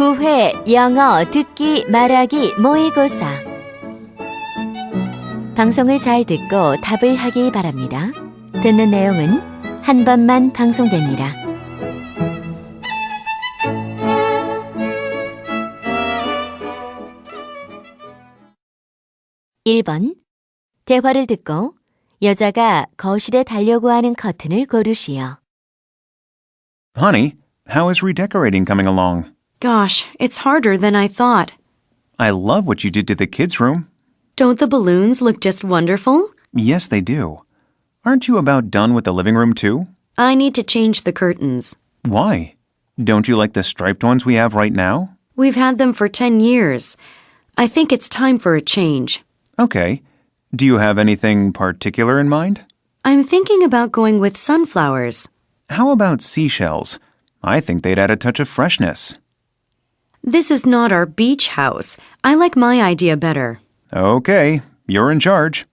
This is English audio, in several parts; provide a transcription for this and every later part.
9회 영어 듣기 말하기 모의고사. 방송을 잘 듣고 답을 하기 바랍니다. 듣는 내용은 한 번만 방송됩니다. 1번. 대화를 듣고 여자가 거실에 달려고 하는 커튼을 고르시오. Honey, how is redecorating coming along? Gosh, it's harder than I thought. I love what you did to the kids' room. Don't the balloons look just wonderful? Yes, they do. Aren't you about done with the living room too? I need to change the curtains. Why? Don't you like the striped ones we have right now? We've had them for 10 years. I think it's time for a change. Okay. Do you have anything particular in mind? I'm thinking about going with sunflowers. How about seashells? I think they'd add a touch of freshness. This is not our beach house. I like my idea better. Okay, you're in charge.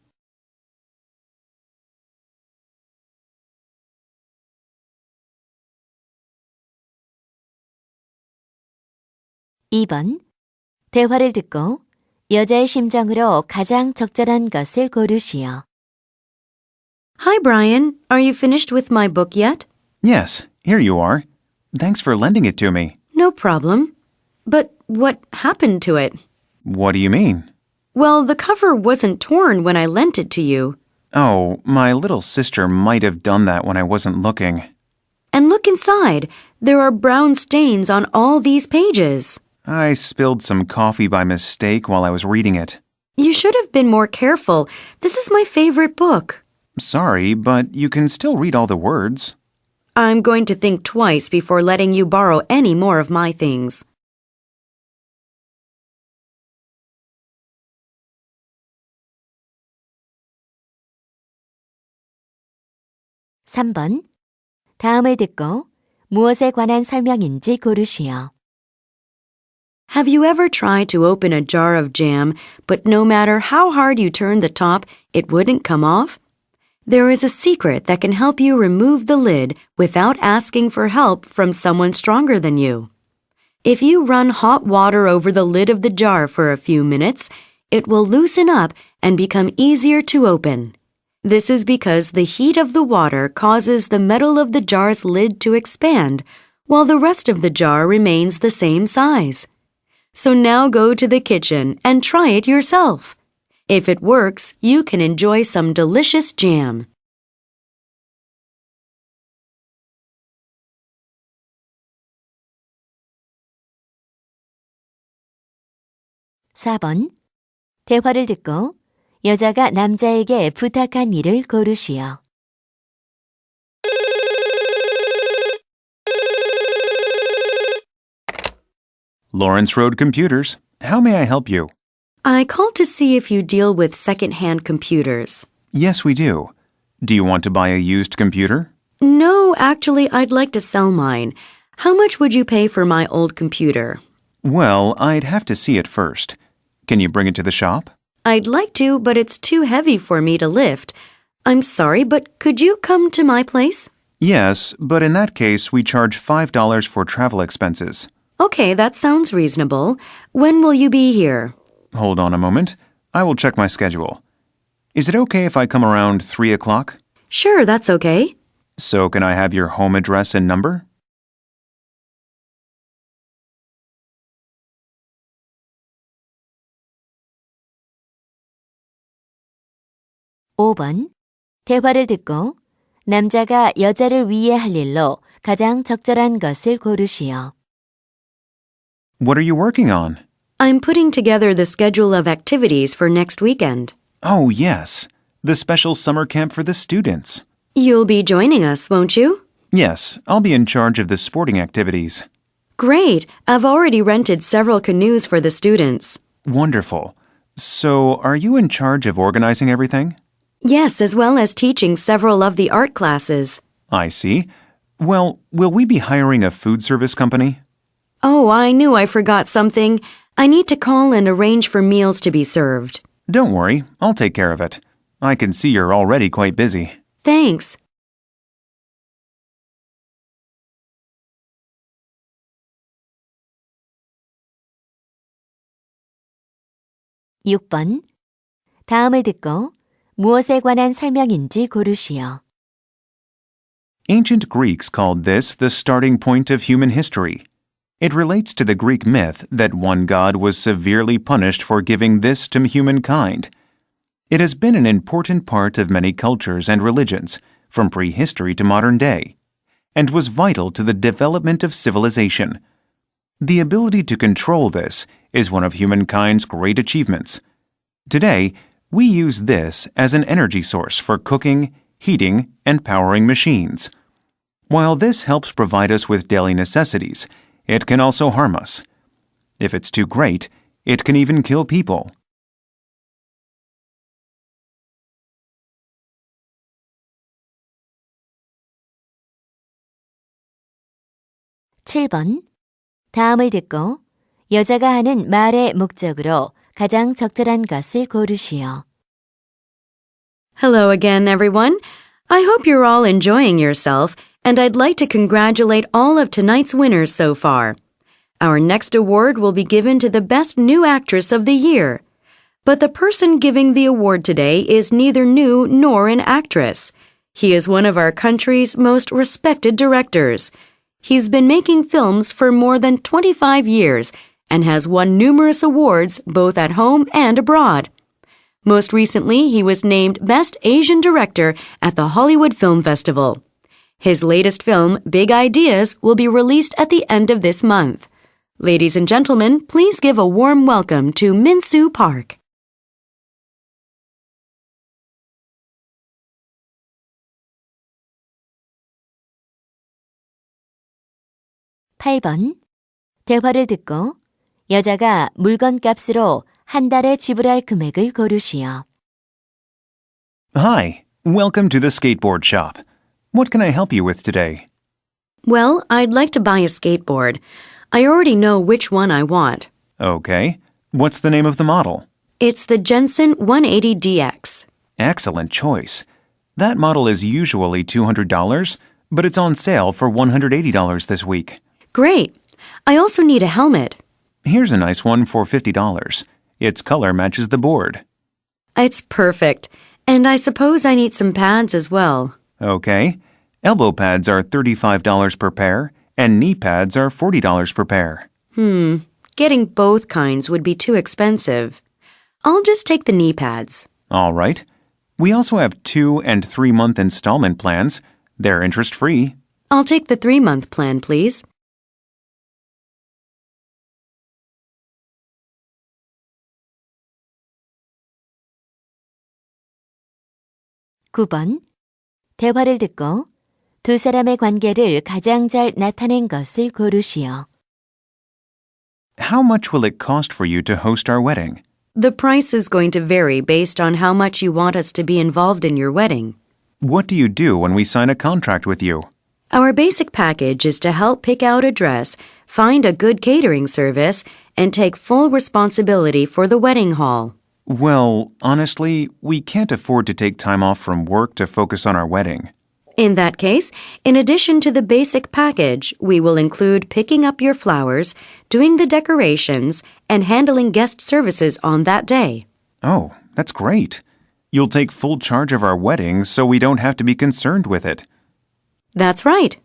(2번) 대화를 듣고 여자의 심정으로 가장 적절한 것을 고르시오. Hi, Brian. Are you finished with my book yet? Yes, here you are. Thanks for lending it to me. No problem. But what happened to it? What do you mean? Well, the cover wasn't torn when I lent it to you. Oh, my little sister might have done that when I wasn't looking. And look inside. There are brown stains on all these pages. I spilled some coffee by mistake while I was reading it. You should have been more careful. This is my favorite book. Sorry, but you can still read all the words. I'm going to think twice before letting you borrow any more of my things. (3번) 다음을 듣고 무엇에 관한 설명인지 고르시오. Have you ever tried to open a jar of jam, but no matter how hard you turned the top, it wouldn't come off? There is a secret that can help you remove the lid without asking for help from someone stronger than you. If you run hot water over the lid of the jar for a few minutes, it will loosen up and become easier to open. This is because the heat of the water causes the metal of the jar's lid to expand, while the rest of the jar remains the same size. So now go to the kitchen and try it yourself. If it works, you can enjoy some delicious jam. (4번) 대화를 듣고 여자가 남자에게 부탁한 일을 고르시오. Lawrence Road Computers. How may I help you? I called to see if you deal with second-hand computers. Yes, we do. Do you want to buy a used computer? No, actually, I'd like to sell mine. How much would you pay for my old computer? Well, I'd have to see it first. Can you bring it to the shop? I'd like to, but it's too heavy for me to lift. I'm sorry, but could you come to my place? Yes, but in that case, we charge $5 for travel expenses. Okay, that sounds reasonable. When will you be here? Hold on a moment. I will check my schedule. Is it okay if I come around 3 o'clock? Sure, that's okay. So can I have your home address and number? (5번) 대화를 듣고 남자가 여자를 위해 할 일로 가장 적절한 것을 고르시오. What are you working on? I'm putting together the schedule of activities for next weekend. Oh, yes. The special summer camp for the students. You'll be joining us, won't you? Yes, I'll be in charge of the sporting activities. Great. I've already rented several canoes for the students. Wonderful. So, are you in charge of organizing everything? Yes, as well as teaching several of the art classes. I see. Well, will we be hiring a food service company? Oh, I knew I forgot something. I need to call and arrange for meals to be served. Don't worry, I'll take care of it. I can see you're already quite busy. Thanks. 6번. 다음을 듣고 무엇에 관한 설명인지 고르시오. Ancient Greeks called this the starting point of human history. It relates to the Greek myth that one god was severely punished for giving this to humankind. It has been an important part of many cultures and religions, from prehistory to modern day, and was vital to the development of civilization. The ability to control this is one of humankind's great achievements. Today, we use this as an energy source for cooking, heating, and powering machines. While this helps provide us with daily necessities, it can also harm us. If it's too great, it can even kill people. (7번) 다음을 듣고 여자가 하는 말의 목적으로 가장 적절한 것을 고르시오. Hello again, everyone. I hope you're all enjoying yourself, and I'd like to congratulate all of tonight's winners so far. Our next award will be given to the Best New Actress of the Year. But the person giving the award today is neither new nor an actress. He is one of our country's most respected directors. He's been making films for more than 25 years and has won numerous awards both at home and abroad. Most recently, he was named Best Asian Director at the Hollywood Film Festival. His latest film, Big Ideas, will be released at the end of this month. Ladies and gentlemen, please give a warm welcome to Min-soo Park. (8번) 대화를 듣고 여자가 물건값으로 한 달에 지불할 금액을 고르시오. Hi, welcome to the skateboard shop. What can I help you with today? Well, I'd like to buy a skateboard. I already know which one I want. Okay. What's the name of the model? It's the Jensen 180DX. Excellent choice. That model is usually $200, but it's on sale for $180 this week. Great. I also need a helmet. Here's a nice one for $50. Its color matches the board. It's perfect. And I suppose I need some pads as well. Okay. Elbow pads are $35 per pair, and knee pads are $40 per pair. Getting both kinds would be too expensive. I'll just take the knee pads. All right. We also have 2- and 3-month installment plans. They're interest-free. I'll take the 3-month plan, please. (9번) 대화를 듣고 두 사람의 관계를 가장 잘 나타낸 것을 고르시오. How much will it cost for you to host our wedding? The price is going to vary based on how much you want us to be involved in your wedding. What do you do when we sign a contract with you? Our basic package is to help pick out a dress, find a good catering service, and take full responsibility for the wedding hall. Well, honestly, we can't afford to take time off from work to focus on our wedding. In that case, in addition to the basic package, we will include picking up your flowers, doing the decorations, and handling guest services on that day. Oh, that's great. You'll take full charge of our wedding so we don't have to be concerned with it. That's right.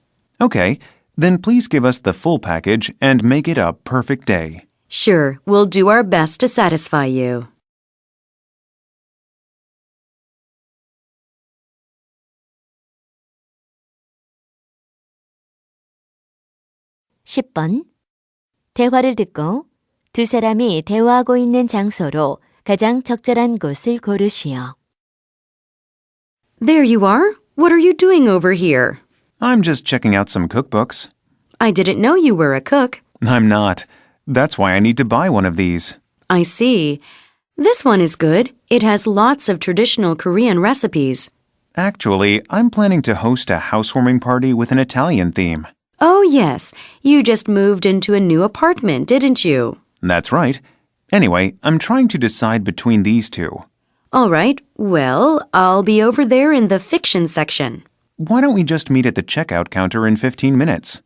Okay, then please give us the full package and make it a perfect day. Sure, we'll do our best to satisfy you. (10번) 대화를 듣고 두 사람이 대화하고 있는 장소로 가장 적절한 곳을 고르시오. There you are. What are you doing over here? I'm just checking out some cookbooks. I didn't know you were a cook. I'm not. That's why I need to buy one of these. I see. This one is good. It has lots of traditional Korean recipes. Actually, I'm planning to host a housewarming party with an Italian theme. Oh, yes. You just moved into a new apartment, didn't you? That's right. Anyway, I'm trying to decide between these two. All right. Well, I'll be over there in the fiction section. Why don't we just meet at the checkout counter in 15 minutes?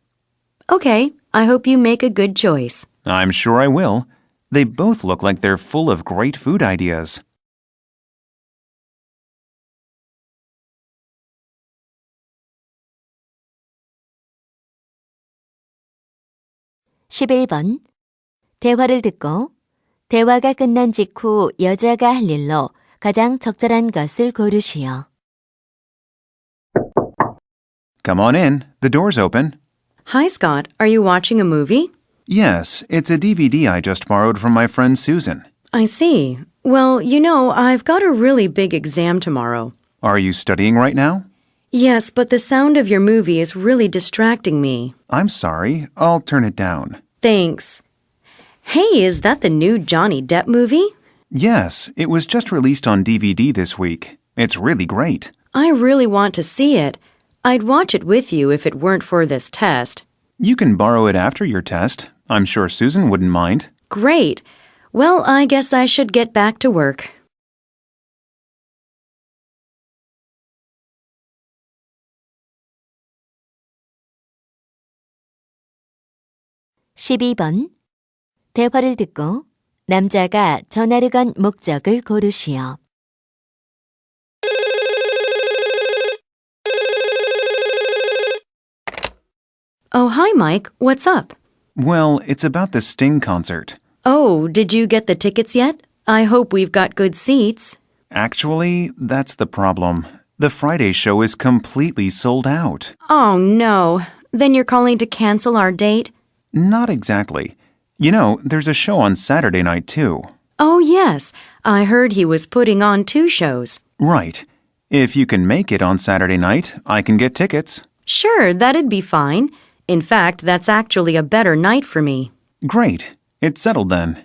Okay. I hope you make a good choice. I'm sure I will. They both look like they're full of great food ideas. (11번) 대화를 듣고 대화가 끝난 직후 여자가 할 일로 가장 적절한 것을 고르시오. Come on in. The door's open. Hi, Scott. Are you watching a movie? Yes, it's a DVD I just borrowed from my friend Susan. I see. Well, I've got a really big exam tomorrow. Are you studying right now? Yes, but the sound of your movie is really distracting me. I'm sorry. I'll turn it down. Thanks. Hey, is that the new Johnny Depp movie? Yes, it was just released on DVD this week. It's really great. I really want to see it. I'd watch it with you if it weren't for this test. You can borrow it after your test. I'm sure Susan wouldn't mind. Great. Well, I guess I should get back to work. (12번) 대화를 듣고 남자가 전화를 건 목적을 고르시오. Oh, hi, Mike. What's up? Well, it's about the Sting concert. Oh, did you get the tickets yet? I hope we've got good seats. Actually, that's the problem. The Friday show is completely sold out. Oh, no. Then you're calling to cancel our date? Not exactly. There's a show on Saturday night, too. Oh, yes. I heard he was putting on 2 shows. Right. If you can make it on Saturday night, I can get tickets. Sure, that'd be fine. In fact, that's actually a better night for me. Great. It's settled then.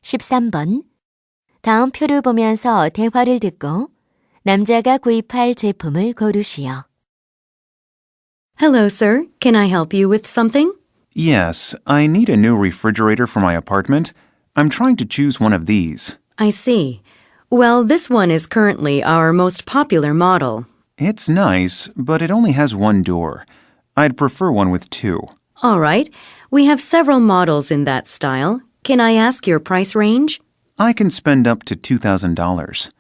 (13번) 다음 표를 보면서 대화를 듣고 남자가 구입할 제품을 고르시오. Hello, sir. Can I help you with something? Yes, I need a new refrigerator for my apartment. I'm trying to choose one of these. I see. Well, this one is currently our most popular model. It's nice, but it only has one door. I'd prefer one with 2. All right. We have several models in that style. Can I ask your price range? I can spend up to $2,000.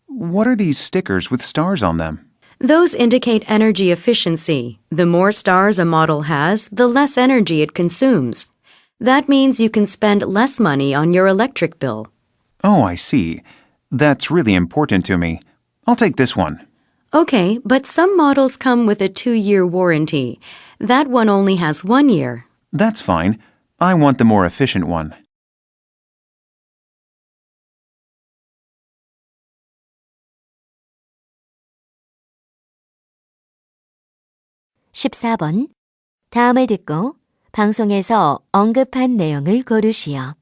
What are these stickers with stars on them? Those indicate energy efficiency. The more stars a model has, the less energy it consumes. That means you can spend less money on your electric bill. Oh, I see. That's really important to me. I'll take this one. Okay, but some models come with a 2-year warranty. That one only has 1 year. That's fine. I want the more efficient one. (14번) 다음을 듣고 방송에서 언급한 내용을 고르시오.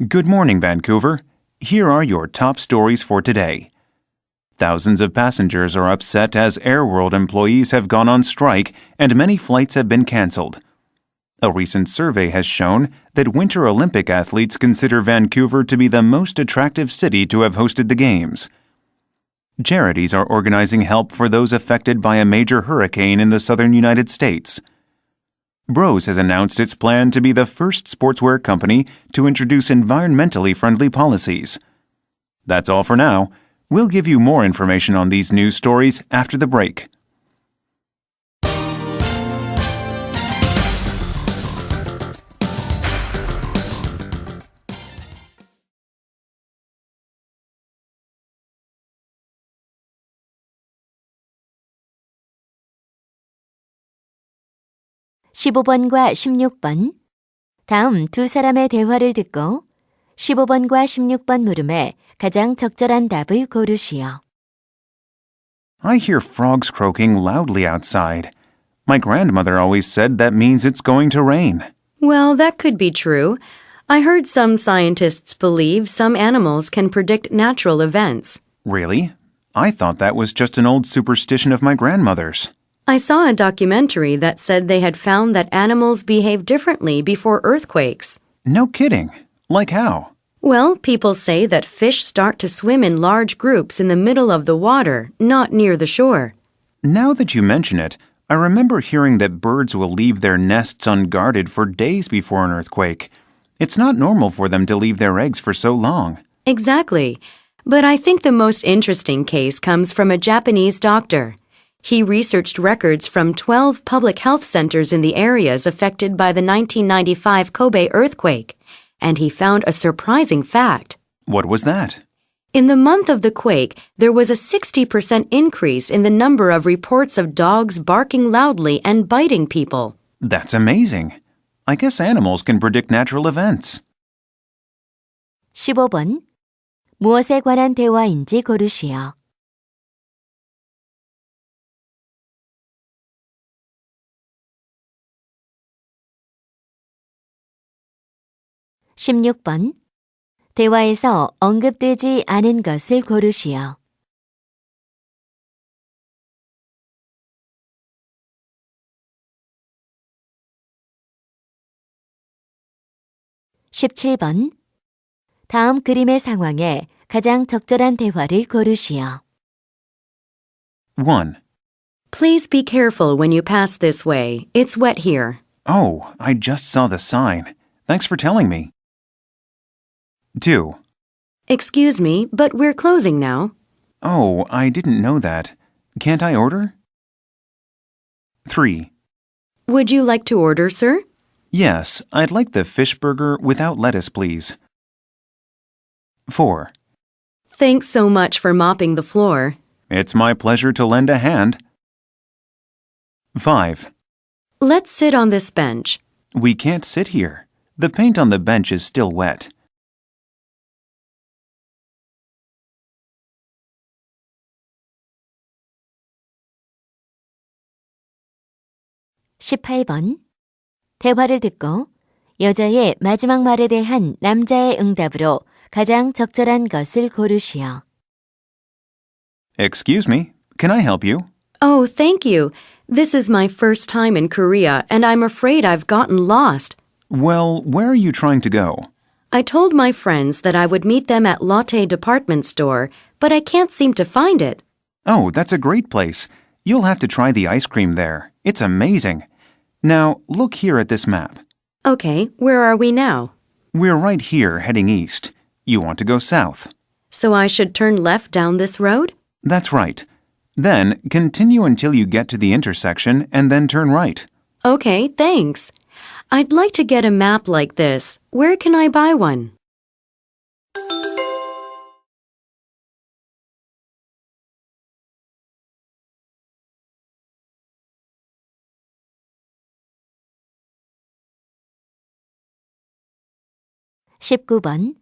Good morning, Vancouver. Here are your top stories for today. Thousands of passengers are upset as Airworld employees have gone on strike and many flights have been canceled. A recent survey has shown that Winter Olympic athletes consider Vancouver to be the most attractive city to have hosted the Games. Charities are organizing help for those affected by a major hurricane in the southern United States. Bros has announced its plan to be the first sportswear company to introduce environmentally friendly policies. That's all for now. We'll give you more information on these news stories after the break. (15번과 16번) 다음 두 사람의 대화를 듣고 15번과 16번 물음에 가장 적절한 답을 고르시오. I hear frogs croaking loudly outside. My grandmother always said that means it's going to rain. Well, that could be true. I heard some scientists believe some animals can predict natural events. Really? I thought that was just an old superstition of my grandmother's. I saw a documentary that said they had found that animals behave differently before earthquakes. No kidding. Like how? Well, people say that fish start to swim in large groups in the middle of the water, not near the shore. Now that you mention it, I remember hearing that birds will leave their nests unguarded for days before an earthquake. It's not normal for them to leave their eggs for so long. Exactly. But I think the most interesting case comes from a Japanese doctor. He researched records from 12 public health centers in the areas affected by the 1995 Kobe earthquake, and he found a surprising fact. What was that? In the month of the quake, there was a 60% increase in the number of reports of dogs barking loudly and biting people. That's amazing. I guess animals can predict natural events. 15번. 무엇에 관한 대화인지 고르시오. 16번. 대화에서 언급되지 않은 것을 고르시오. 17번. 다음 그림의 상황에 가장 적절한 대화를 고르시오. 1. Please be careful when you pass this way. It's wet here. Oh, I just saw the sign. Thanks for telling me. 2. Excuse me, but we're closing now. Oh, I didn't know that. Can't I order? 3. Would you like to order, sir? Yes, I'd like the fish burger without lettuce, please. 4. Thanks so much for mopping the floor. It's my pleasure to lend a hand. 5. Let's sit on this bench. We can't sit here. The paint on the bench is still wet. 18번. 대화를 듣고 여자의 마지막 말에 대한 남자의 응답으로 가장 적절한 것을 고르시오. Excuse me, can I help you? Oh, thank you. This is my first time in Korea, and I'm afraid I've gotten lost. Well, where are you trying to go? I told my friends that I would meet them at Lotte Department Store, but I can't seem to find it. Oh, that's a great place. You'll have to try the ice cream there. It's amazing. Now, look here at this map. Okay, where are we now? We're right here heading east. You want to go south. So I should turn left down this road? That's right. Then continue until you get to the intersection and then turn right. Okay, thanks. I'd like to get a map like this. Where can I buy one? (19번)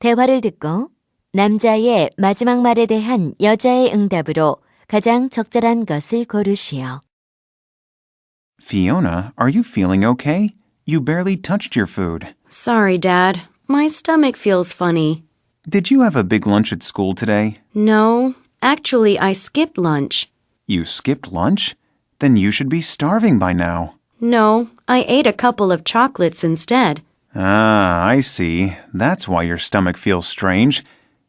대화를 듣고 남자의 마지막 말에 대한 여자의 응답으로 가장 적절한 것을 고르시오. Fiona, are you feeling okay? You barely touched your food. Sorry, Dad. My stomach feels funny. Did you have a big lunch at school today? No, actually, I skipped lunch. You skipped lunch? Then you should be starving by now. No, I ate a couple of chocolates instead. Ah, I see. That's why your stomach feels strange.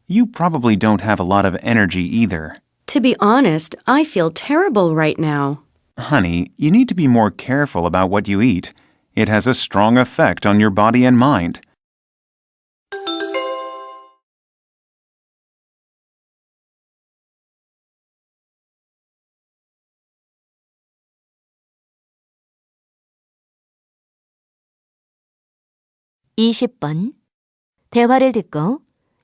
You probably don't have a lot of energy either. To be honest, I feel terrible right now. Honey, you need to be more careful about what you eat. It has a strong effect on your body and mind. (20번) 대화를 듣고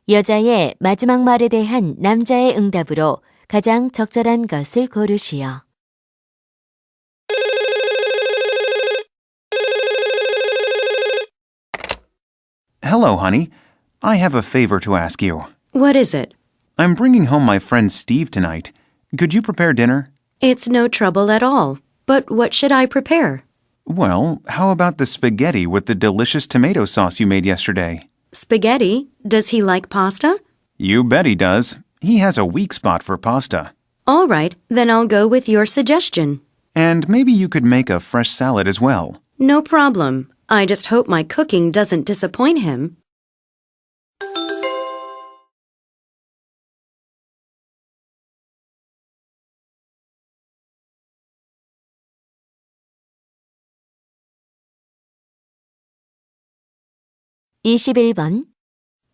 여자의 마지막 말에 대한 남자의 응답으로 가장 적절한 것을 고르시오. Hello, honey. I have a favor to ask you. What is it? I'm bringing home my friend Steve tonight. Could you prepare dinner? It's no trouble at all. But what should I prepare? Well, how about the spaghetti with the delicious tomato sauce you made yesterday? Spaghetti? Does he like pasta? You bet he does. He has a weak spot for pasta. All right, then I'll go with your suggestion. And maybe you could make a fresh salad as well. No problem. I just hope my cooking doesn't disappoint him. (21번)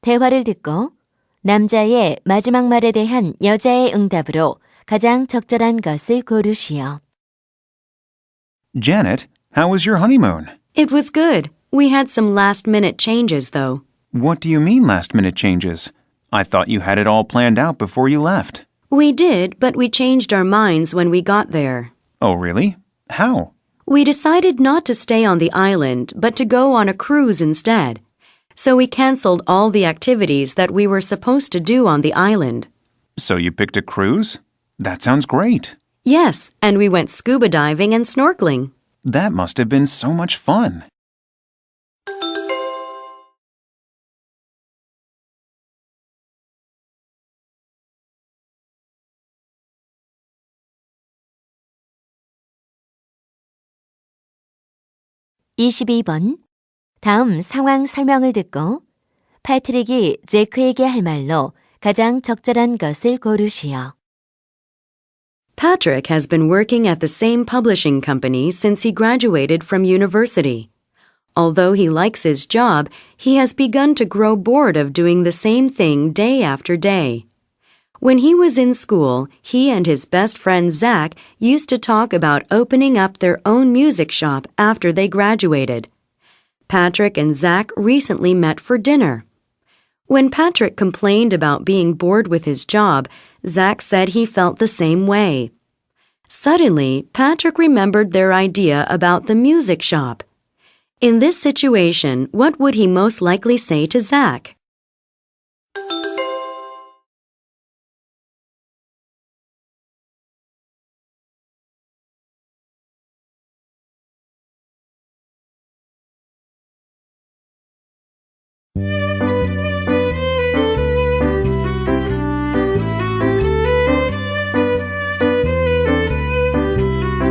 대화를 듣고 남자의 마지막 말에 대한 여자의 응답으로 가장 적절한 것을 고르시오. Janet, how was your honeymoon? It was good. We had some last-minute changes, though. What do you mean last-minute changes? I thought you had it all planned out before you left. We did, but we changed our minds when we got there. Oh, really? How? We decided not to stay on the island, but to go on a cruise instead. So we canceled all the activities that we were supposed to do on the island. So you picked a cruise? That sounds great. Yes, and we went scuba diving and snorkeling. That must have been so much fun. (22번) 다음 상황 설명을 듣고 패트릭이 제크에게 할 말로 가장 적절한 것을 고르시오. Patrick has been working at the same publishing company since he graduated from university. Although he likes his job, he has begun to grow bored of doing the same thing day after day. When he was in school, he and his best friend Zach used to talk about opening up their own music shop after they graduated. Patrick and Zach recently met for dinner. When Patrick complained about being bored with his job, Zach said he felt the same way. Suddenly, Patrick remembered their idea about the music shop. In this situation, what would he most likely say to Zach?